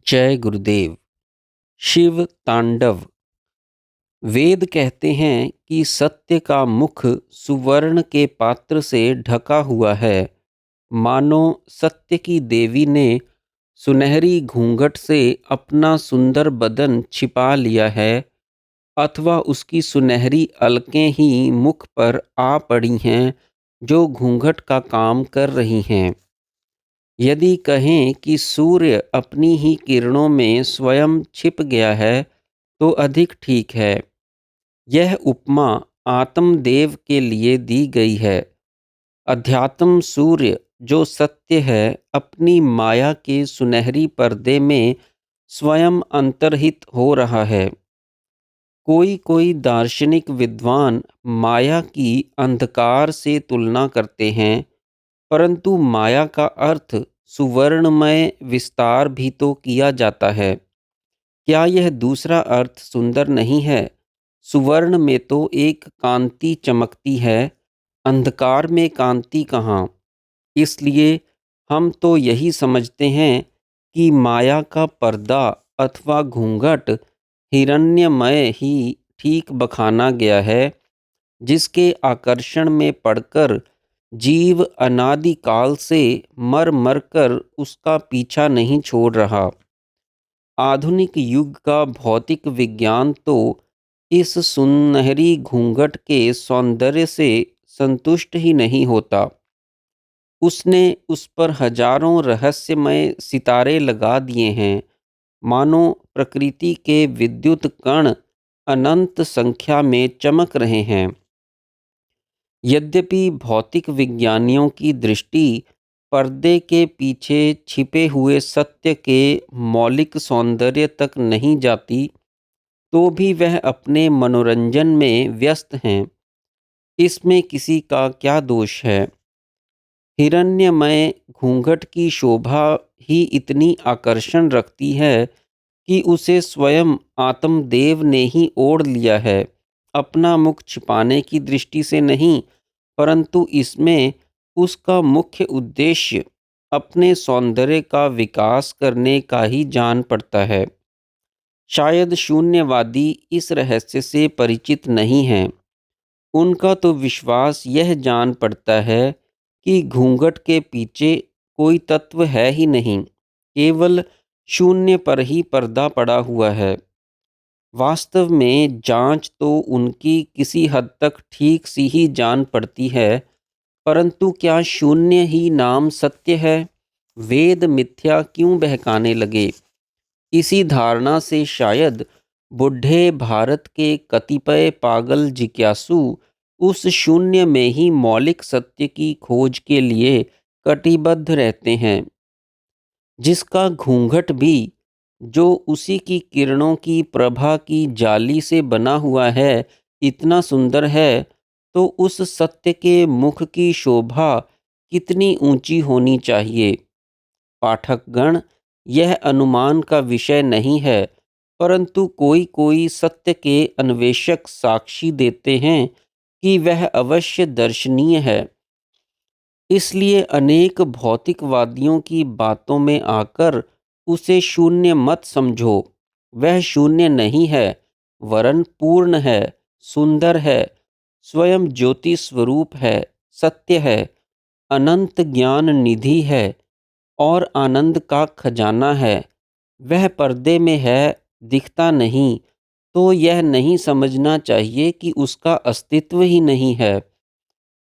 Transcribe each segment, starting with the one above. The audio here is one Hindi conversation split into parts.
जय गुरुदेव। शिव तांडव। वेद कहते हैं कि सत्य का मुख सुवर्ण के पात्र से ढका हुआ है। मानो सत्य की देवी ने सुनहरी घूंघट से अपना सुंदर बदन छिपा लिया है, अथवा उसकी सुनहरी अलकें ही मुख पर आ पड़ी हैं, जो घूंघट का काम कर रही हैं। यदि कहें कि सूर्य अपनी ही किरणों में स्वयं छिप गया है तो अधिक ठीक है। यह उपमा आत्मदेव के लिए दी गई है। अध्यात्म सूर्य जो सत्य है, अपनी माया के सुनहरी पर्दे में स्वयं अंतर्हित हो रहा है। कोई कोई दार्शनिक विद्वान माया की अंधकार से तुलना करते हैं, परंतु माया का अर्थ सुवर्णमय विस्तार भी तो किया जाता है। क्या यह दूसरा अर्थ सुंदर नहीं है? सुवर्ण में तो एक कांति चमकती है, अंधकार में कांति कहाँ। इसलिए हम तो यही समझते हैं कि माया का पर्दा अथवा घूंघट हिरण्यमय ही ठीक बखाना गया है, जिसके आकर्षण में पड़कर जीव अनादिकाल से मर मर कर उसका पीछा नहीं छोड़ रहा। आधुनिक युग का भौतिक विज्ञान तो इस सुनहरी घूंघट के सौंदर्य से संतुष्ट ही नहीं होता। उसने उस पर हजारों रहस्यमय सितारे लगा दिए हैं, मानो प्रकृति के विद्युत कण अनंत संख्या में चमक रहे हैं। यद्यपि भौतिक विज्ञानियों की दृष्टि पर्दे के पीछे छिपे हुए सत्य के मौलिक सौंदर्य तक नहीं जाती, तो भी वह अपने मनोरंजन में व्यस्त हैं। इसमें किसी का क्या दोष है? हिरण्यमय घूंघट की शोभा ही इतनी आकर्षण रखती है कि उसे स्वयं आत्मदेव ने ही ओढ़ लिया है। अपना मुख छिपाने की दृष्टि से नहीं, परंतु इसमें उसका मुख्य उद्देश्य अपने सौंदर्य का विकास करने का ही जान पड़ता है। शायद शून्यवादी इस रहस्य से परिचित नहीं हैं। उनका तो विश्वास यह जान पड़ता है कि घूंघट के पीछे कोई तत्व है ही नहीं, केवल शून्य पर ही पर्दा पड़ा हुआ है। वास्तव में जांच तो उनकी किसी हद तक ठीक सी ही जान पड़ती है, परंतु क्या शून्य ही नाम सत्य है? वेद मिथ्या क्यों बहकाने लगे? इसी धारणा से शायद बुढ़े भारत के कतिपय पागल जिज्ञासु उस शून्य में ही मौलिक सत्य की खोज के लिए कटिबद्ध रहते हैं, जिसका घूंघट भी जो उसी की किरणों की प्रभा की जाली से बना हुआ है इतना सुंदर है, तो उस सत्य के मुख की शोभा कितनी ऊंची होनी चाहिए। पाठकगण, यह अनुमान का विषय नहीं है, परंतु कोई कोई सत्य के अन्वेषक साक्षी देते हैं कि वह अवश्य दर्शनीय है। इसलिए अनेक भौतिकवादियों की बातों में आकर उसे शून्य मत समझो। वह शून्य नहीं है, वरन पूर्ण है, सुंदर है, स्वयं ज्योति स्वरूप है, सत्य है, अनंत ज्ञान निधि है और आनंद का खजाना है। वह पर्दे में है, दिखता नहीं, तो यह नहीं समझना चाहिए कि उसका अस्तित्व ही नहीं है।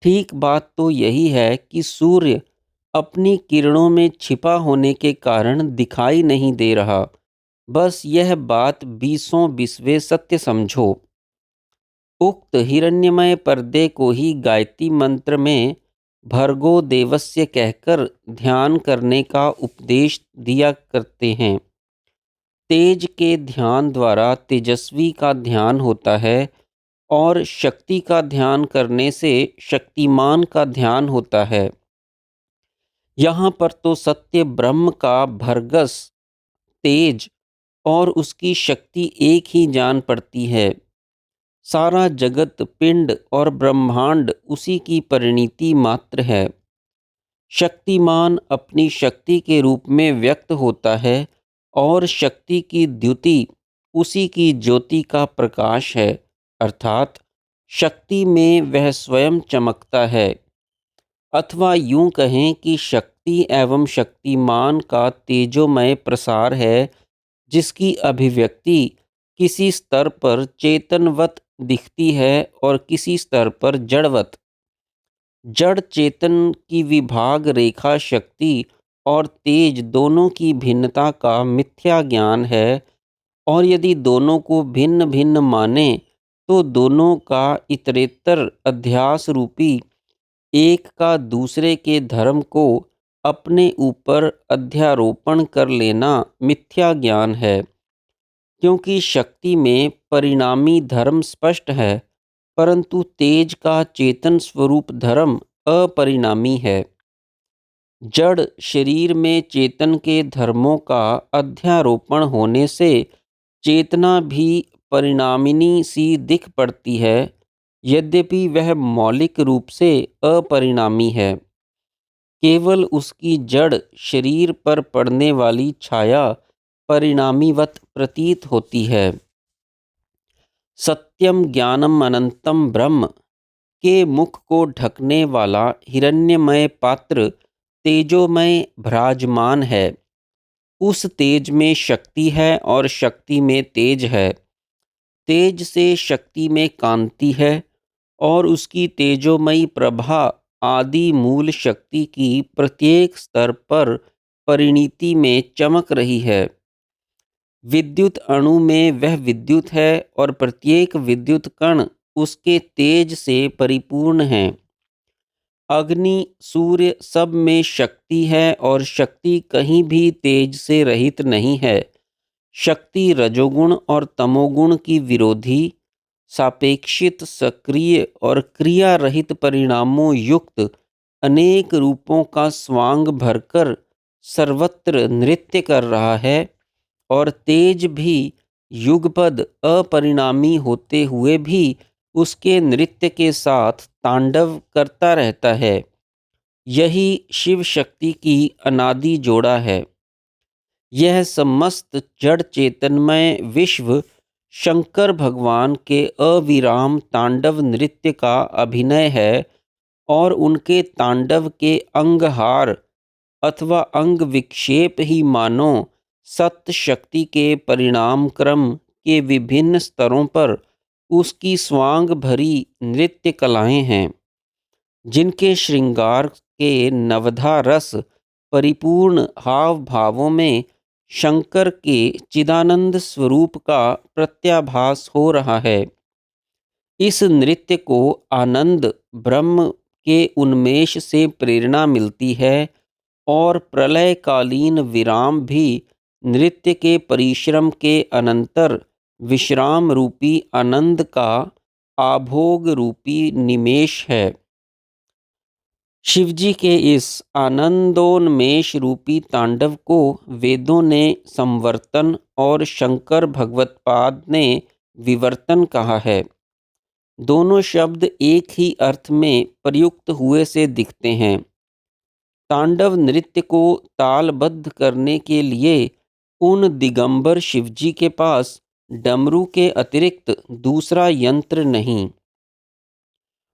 ठीक बात तो यही है कि सूर्य अपनी किरणों में छिपा होने के कारण दिखाई नहीं दे रहा। बस यह बात बीसों बीसवें सत्य समझो। उक्त हिरण्यमय पर्दे को ही गायत्री मंत्र में भर्गो देवस्य कहकर ध्यान करने का उपदेश दिया करते हैं। तेज के ध्यान द्वारा तेजस्वी का ध्यान होता है और शक्ति का ध्यान करने से शक्तिमान का ध्यान होता है। यहाँ पर तो सत्य ब्रह्म का भरगस तेज और उसकी शक्ति एक ही जान पड़ती है। सारा जगत पिंड और ब्रह्मांड उसी की परिणति मात्र है। शक्तिमान अपनी शक्ति के रूप में व्यक्त होता है और शक्ति की द्युति उसी की ज्योति का प्रकाश है, अर्थात शक्ति में वह स्वयं चमकता है। अथवा यूं कहें कि शक्ति एवं शक्तिमान का तेजोमय प्रसार है, जिसकी अभिव्यक्ति किसी स्तर पर चेतनवत दिखती है और किसी स्तर पर जड़वत। जड़ चेतन की विभाग रेखा शक्ति और तेज दोनों की भिन्नता का मिथ्या ज्ञान है, और यदि दोनों को भिन्न भिन्न माने तो दोनों का इतरेतर अध्यास रूपी एक का दूसरे के धर्म को अपने ऊपर अध्यारोपण कर लेना मिथ्या ज्ञान है। क्योंकि शक्ति में परिणामी धर्म स्पष्ट है, परंतु तेज का चेतन स्वरूप धर्म अपरिणामी है। जड़ शरीर में चेतन के धर्मों का अध्यारोपण होने से चेतना भी परिणामिनी सी दिख पड़ती है, यद्यपि वह मौलिक रूप से अपरिणामी है। केवल उसकी जड़ शरीर पर पड़ने वाली छाया परिणामीवत प्रतीत होती है। सत्यम ज्ञानम अनंतम ब्रह्म के मुख को ढकने वाला हिरण्यमय पात्र तेजोमय भ्राजमान है। उस तेज में शक्ति है और शक्ति में तेज है। तेज से शक्ति में कांति है, और उसकी तेजोमयी प्रभा आदि मूल शक्ति की प्रत्येक स्तर पर परिणति में चमक रही है। विद्युत अणु में वह विद्युत है और प्रत्येक विद्युत कण उसके तेज से परिपूर्ण है। अग्नि सूर्य सब में शक्ति है और शक्ति कहीं भी तेज से रहित नहीं है। शक्ति रजोगुण और तमोगुण की विरोधी, सापेक्षित, सक्रिय और क्रिया रहित परिणामों युक्त अनेक रूपों का स्वांग भरकर सर्वत्र नृत्य कर रहा है, और तेज भी युगपद अपरिणामी होते हुए भी उसके नृत्य के साथ तांडव करता रहता है। यही शिव शक्ति की अनादि जोड़ा है। यह समस्त जड़ चेतनमय विश्व शंकर भगवान के अविराम तांडव नृत्य का अभिनय है, और उनके तांडव के अंगहार अथवा अंग विक्षेप ही मानो सत्य शक्ति के परिणाम क्रम के विभिन्न स्तरों पर उसकी स्वांग भरी नृत्य कलाएं हैं, जिनके श्रृंगार के नवधा रस परिपूर्ण हाव भावों में शंकर के चिदानंद स्वरूप का प्रत्याभास हो रहा है। इस नृत्य को आनंद ब्रह्म के उन्मेष से प्रेरणा मिलती है, और प्रलयकालीन विराम भी नृत्य के परिश्रम के अनंतर विश्राम रूपी आनंद का आभोग रूपी निमेष है। शिवजी के इस आनंदोन्मेष रूपी तांडव को वेदों ने संवर्तन और शंकर भगवत्पाद ने विवर्तन कहा है। दोनों शब्द एक ही अर्थ में प्रयुक्त हुए से दिखते हैं। तांडव नृत्य को तालबद्ध करने के लिए उन दिगंबर शिवजी के पास डमरू के अतिरिक्त दूसरा यंत्र नहीं।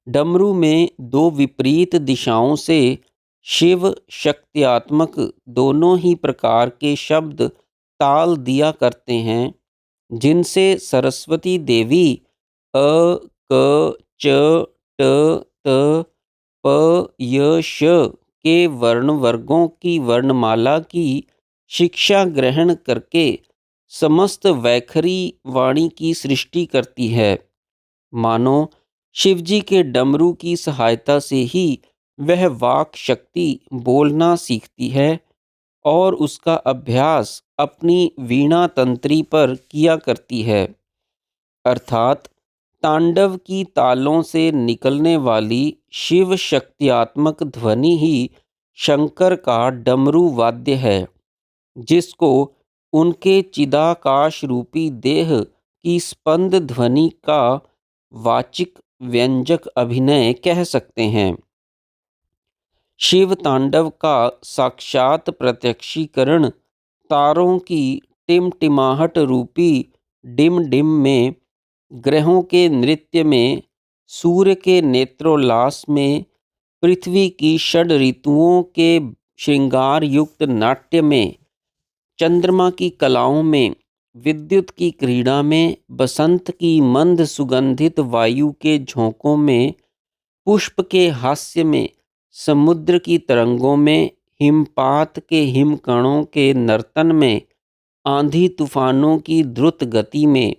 डमरू में दो विपरीत दिशाओं से शिव शक्त्यात्मक दोनों ही प्रकार के शब्द ताल दिया करते हैं, जिनसे सरस्वती देवी अ क च ट त प य श के वर्ण वर्गों की वर्णमाला की शिक्षा ग्रहण करके समस्त वैखरी वाणी की सृष्टि करती है। मानो शिवजी के डमरू की सहायता से ही वह वाक शक्ति बोलना सीखती है, और उसका अभ्यास अपनी वीणा तंत्री पर किया करती है। अर्थात तांडव की तालों से निकलने वाली शिव शक्त्यात्मक ध्वनि ही शंकर का डमरू वाद्य है, जिसको उनके चिदाकाश रूपी देह की स्पंद ध्वनि का वाचिक व्यंजक अभिनय कह सकते हैं। शिव तांडव का साक्षात प्रत्यक्षीकरण तारों की टिमटिमाहट रूपी डिम डिम में, ग्रहों के नृत्य में, सूर्य के नेत्रोल्लास में, पृथ्वी की षड ऋतुओं के श्रृंगार युक्त नाट्य में, चंद्रमा की कलाओं में, विद्युत की क्रीड़ा में, बसंत की मंद सुगंधित वायु के झोंकों में, पुष्प के हास्य में, समुद्र की तरंगों में, हिमपात के हिमकणों के नर्तन में, आंधी तूफानों की द्रुत गति में,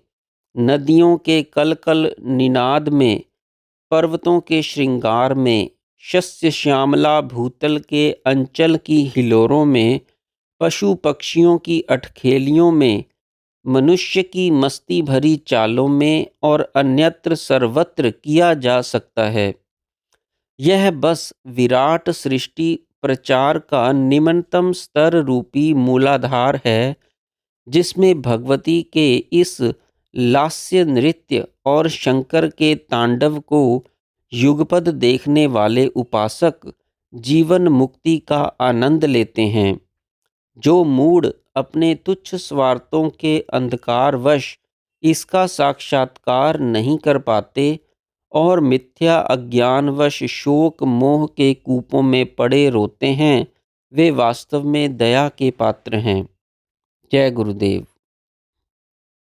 नदियों के कलकल निनाद में, पर्वतों के श्रृंगार में, शस्य श्यामला भूतल के अंचल की हिलोरों में, पशु पक्षियों की अठखेलियों में, मनुष्य की मस्ती भरी चालों में और अन्यत्र सर्वत्र किया जा सकता है। यह बस विराट सृष्टि प्रचार का निम्नतम स्तर रूपी मूलाधार है, जिसमें भगवती के इस लास्य नृत्य और शंकर के तांडव को युगपद देखने वाले उपासक जीवन मुक्ति का आनंद लेते हैं। जो मूढ़ अपने तुच्छ स्वार्थों के अंधकारवश इसका साक्षात्कार नहीं कर पाते और मिथ्या अज्ञानवश शोक मोह के कूपों में पड़े रोते हैं, वे वास्तव में दया के पात्र हैं। जय गुरुदेव।